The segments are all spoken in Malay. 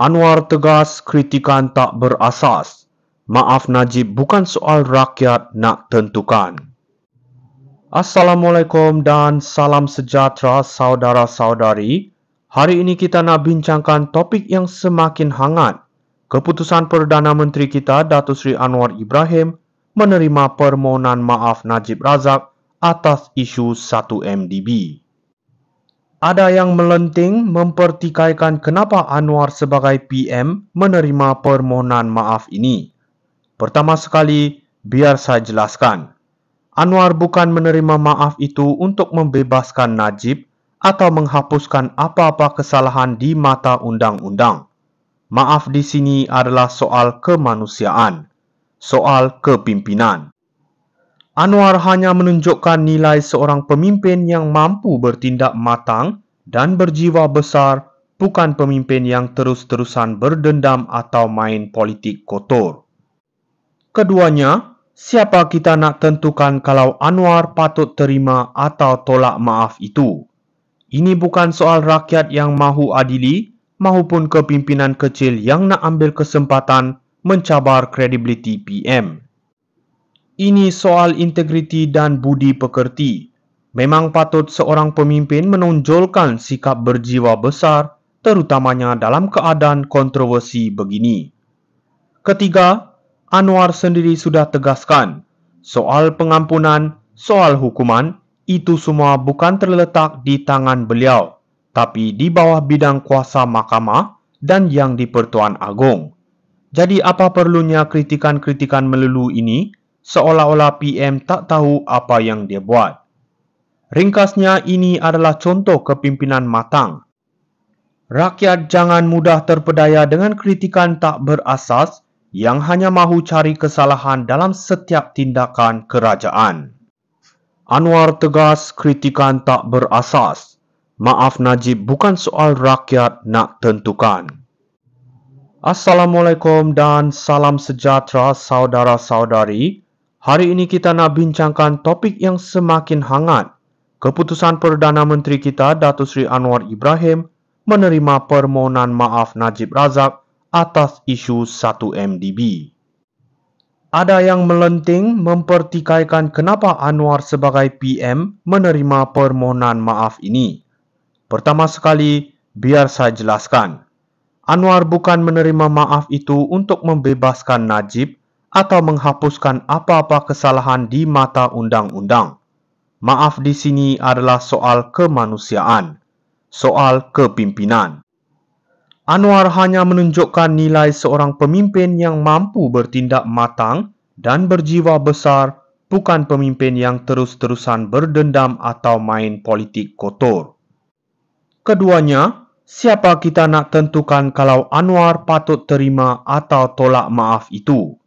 Anwar tegas kritikan tak berasas. Maaf Najib bukan soal rakyat nak tentukan. Assalamualaikum dan salam sejahtera saudara-saudari. Hari ini kita nak bincangkan topik yang semakin hangat. Keputusan Perdana Menteri kita Datuk Seri Anwar Ibrahim menerima permohonan maaf Najib Razak atas isu 1MDB. Ada yang melenting mempertikaikan kenapa Anwar sebagai PM menerima permohonan maaf ini. Pertama sekali, biar saya jelaskan. Anwar bukan menerima maaf itu untuk membebaskan Najib atau menghapuskan apa-apa kesalahan di mata undang-undang. Maaf di sini adalah soal kemanusiaan, soal kepimpinan. Anwar hanya menunjukkan nilai seorang pemimpin yang mampu bertindak matang dan berjiwa besar, bukan pemimpin yang terus-terusan berdendam atau main politik kotor. Keduanya, siapa kita nak tentukan kalau Anwar patut terima atau tolak maaf itu? Ini bukan soal rakyat yang mahu adili maupun kepimpinan kecil yang nak ambil kesempatan mencabar kredibiliti PM. Ini soal integriti dan budi pekerti. Memang patut seorang pemimpin menonjolkan sikap berjiwa besar, terutamanya dalam keadaan kontroversi begini. Ketiga, Anwar sendiri sudah tegaskan, soal pengampunan, soal hukuman, itu semua bukan terletak di tangan beliau, tapi di bawah bidang kuasa mahkamah dan yang di-Pertuan Agong. Jadi apa perlunya kritikan-kritikan melulu ini, seolah-olah PM tak tahu apa yang dia buat. Ringkasnya, ini adalah contoh kepimpinan matang. Rakyat jangan mudah terpedaya dengan kritikan tak berasas yang hanya mahu cari kesalahan dalam setiap tindakan kerajaan. Anwar tegas kritikan tak berasas. Maaf Najib bukan soal rakyat nak tentukan. Assalamualaikum dan salam sejahtera saudara-saudari. Hari ini kita nak bincangkan topik yang semakin hangat. Keputusan Perdana Menteri kita Datuk Seri Anwar Ibrahim menerima permohonan maaf Najib Razak atas isu 1MDB. Ada yang melenting mempertikaikan kenapa Anwar sebagai PM menerima permohonan maaf ini. Pertama sekali, biar saya jelaskan. Anwar bukan menerima maaf itu untuk membebaskan Najib atau menghapuskan apa-apa kesalahan di mata undang-undang. Maaf di sini adalah soal kemanusiaan, soal kepimpinan. Anwar hanya menunjukkan nilai seorang pemimpin yang mampu bertindak matang dan berjiwa besar, bukan pemimpin yang terus-terusan berdendam atau main politik kotor. Keduanya, siapa kita nak tentukan kalau Anwar patut terima atau tolak maaf itu?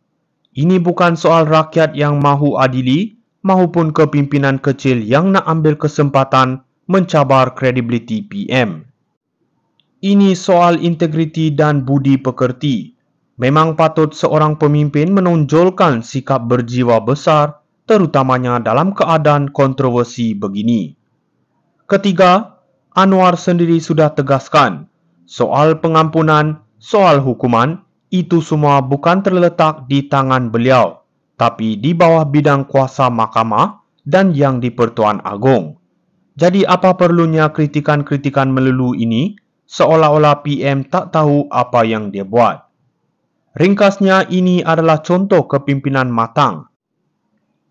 Ini bukan soal rakyat yang mahu adili maupun kepimpinan kecil yang nak ambil kesempatan mencabar kredibiliti PM. Ini soal integriti dan budi pekerti. Memang patut seorang pemimpin menonjolkan sikap berjiwa besar, terutamanya dalam keadaan kontroversi begini. Ketiga, Anwar sendiri sudah tegaskan, soal pengampunan, soal hukuman, itu semua bukan terletak di tangan beliau, tapi di bawah bidang kuasa mahkamah dan yang di-Pertuan Agong. Jadi apa perlunya kritikan-kritikan melulu ini, seolah-olah PM tak tahu apa yang dia buat. Ringkasnya, ini adalah contoh kepimpinan matang.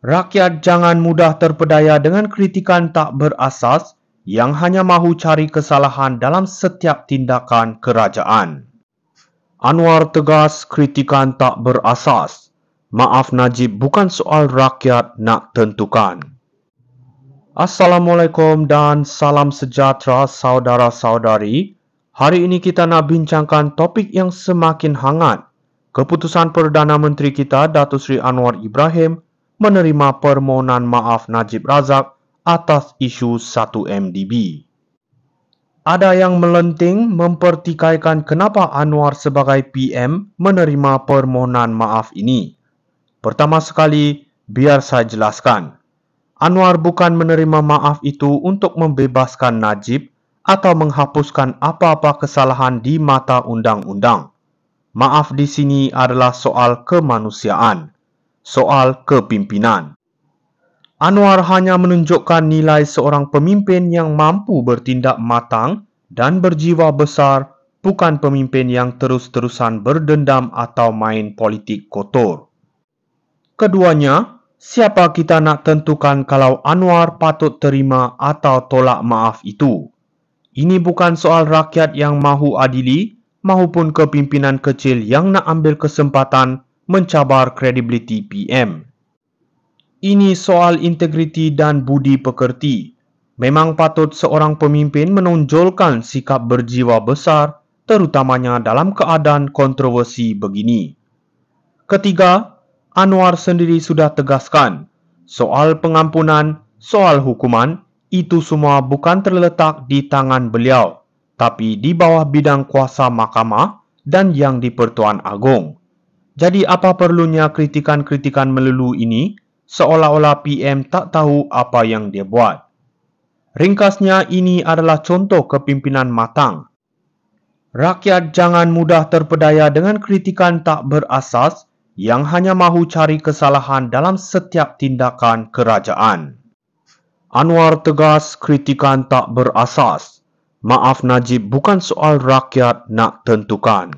Rakyat jangan mudah terpedaya dengan kritikan tak berasas yang hanya mahu cari kesalahan dalam setiap tindakan kerajaan. Anwar tegas kritikan tak berasas. Maaf Najib bukan soal rakyat nak tentukan. Assalamualaikum dan salam sejahtera saudara-saudari. Hari ini kita nak bincangkan topik yang semakin hangat. Keputusan Perdana Menteri kita Datuk Seri Anwar Ibrahim menerima permohonan maaf Najib Razak atas isu 1MDB. Ada yang melenting mempertikaikan kenapa Anwar sebagai PM menerima permohonan maaf ini. Pertama sekali, biar saya jelaskan. Anwar bukan menerima maaf itu untuk membebaskan Najib atau menghapuskan apa-apa kesalahan di mata undang-undang. Maaf di sini adalah soal kemanusiaan, soal kepimpinan. Anwar hanya menunjukkan nilai seorang pemimpin yang mampu bertindak matang dan berjiwa besar, bukan pemimpin yang terus-terusan berdendam atau main politik kotor. Keduanya, siapa kita nak tentukan kalau Anwar patut terima atau tolak maaf itu? Ini bukan soal rakyat yang mahu adili maupun kepimpinan kecil yang nak ambil kesempatan mencabar kredibiliti PM. Ini soal integriti dan budi pekerti. Memang patut seorang pemimpin menonjolkan sikap berjiwa besar, terutamanya dalam keadaan kontroversi begini. Ketiga, Anwar sendiri sudah tegaskan, soal pengampunan, soal hukuman, itu semua bukan terletak di tangan beliau, tapi di bawah bidang kuasa mahkamah dan yang di Pertuan Agong. Jadi apa perlunya kritikan-kritikan melulu ini, seolah-olah PM tak tahu apa yang dia buat. Ringkasnya, ini adalah contoh kepimpinan matang. Rakyat jangan mudah terpedaya dengan kritikan tak berasas yang hanya mahu cari kesalahan dalam setiap tindakan kerajaan. Anwar tegas, kritikan tak berasas. Maaf Najib, bukan soal rakyat nak tentukan.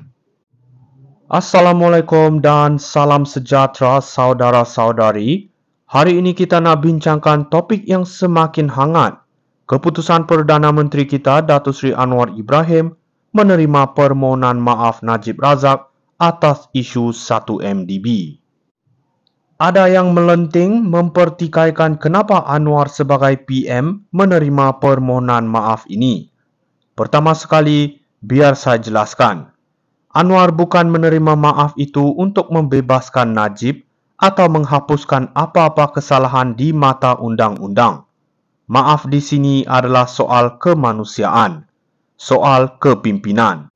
Assalamualaikum dan salam sejahtera saudara-saudari. Hari ini kita nak bincangkan topik yang semakin hangat. Keputusan Perdana Menteri kita, Datuk Seri Anwar Ibrahim, menerima permohonan maaf Najib Razak atas isu 1MDB. Ada yang melenting mempertikaikan kenapa Anwar sebagai PM menerima permohonan maaf ini. Pertama sekali, biar saya jelaskan. Anwar bukan menerima maaf itu untuk membebaskan Najib atau menghapuskan apa-apa kesalahan di mata undang-undang. Maaf di sini adalah soal kemanusiaan, soal kepimpinan.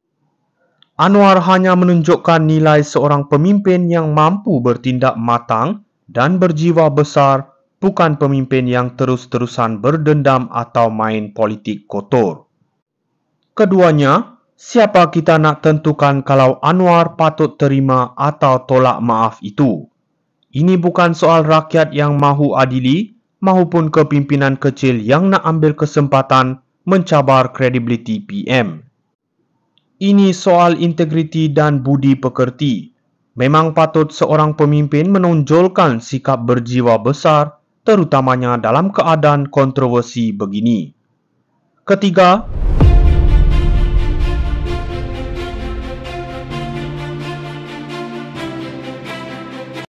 Anwar hanya menunjukkan nilai seorang pemimpin yang mampu bertindak matang dan berjiwa besar, bukan pemimpin yang terus-terusan berdendam atau main politik kotor. Keduanya, siapa kita nak tentukan kalau Anwar patut terima atau tolak maaf itu? Ini bukan soal rakyat yang mahu adili maupun kepimpinan kecil yang nak ambil kesempatan mencabar kredibiliti PM. Ini soal integriti dan budi pekerti. Memang patut seorang pemimpin menonjolkan sikap berjiwa besar, terutamanya dalam keadaan kontroversi begini. Ketiga,